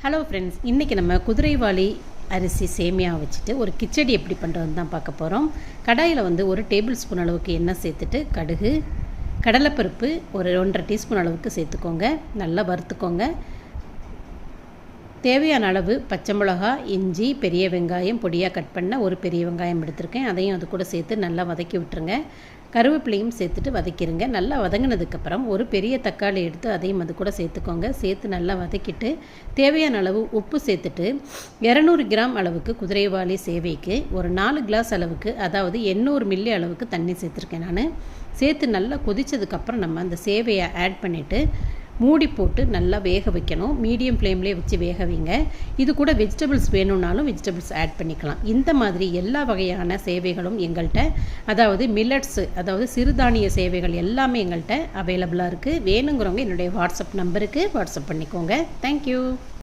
Hello friends, இன்றைக்கி நம்ம குதிரைவாலி அரிசி சேமியா வச்சுட்டு ஒரு கிச்சடி எப்படி பண்ணுறதுன்னு தான் பார்க்க போகிறோம். கடாயில் ஒரு டேபிள் ஸ்பூன் அளவுக்கு எண்ணெய் சேர்த்துட்டு கடுகு, கடலைப்பருப்பு ஒரு 1.5 டீஸ்பூன் அளவுக்கு சேர்த்துக்கோங்க. நல்லா வறுத்துக்கோங்க. தேவையான அளவு பச்சை மிளகா, இஞ்சி, பெரிய வெங்காயம் பொடியாக கட் பண்ண ஒரு பெரிய வெங்காயம் எடுத்திருக்கேன். அதையும் அது கூட சேர்த்து நல்லா வதக்கி விட்டுருங்க. கருவேப்பிலையும் சேர்த்துட்டு வதக்கிடுங்க. நல்லா வதங்கினதுக்கப்புறம் ஒரு பெரிய தக்காளி எடுத்து அதையும் அது கூட சேர்த்துக்கோங்க. சேர்த்து நல்லா வதக்கிட்டு தேவையான அளவு உப்பு சேர்த்துட்டு 200 கிராம் அளவுக்கு குதிரைவாலி சேவைக்கு ஒரு 4 கிளாஸ் அளவுக்கு, அதாவது 800 மில்லி அளவுக்கு தண்ணி சேர்த்துருக்கேன் நான். சேர்த்து நல்லா கொதித்ததுக்கப்புறம் நம்ம அந்த சேவையை ஆட் பண்ணிவிட்டு மூடி போட்டு நல்லா வேக வைக்கணும். மீடியம் ஃப்ளேம்லேயே வச்சு வேக வைங்க. இது கூட வெஜிடபிள்ஸ் வேணும்னாலும் வெஜிடபிள்ஸ் ஆட் பண்ணிக்கலாம். இந்த மாதிரி எல்லா வகையான சேவைகளும் எங்கள்கிட்ட, அதாவது மில்லட்ஸு, அதாவது சிறுதானிய சேவைகள் எல்லாமே எங்கள்கிட்ட அவைலபிளாக இருக்குது. வேணுங்கிறவங்க என்னுடைய வாட்ஸ்அப் நம்பருக்கு வாட்ஸ்அப் பண்ணிக்கோங்க. தேங்க்யூ.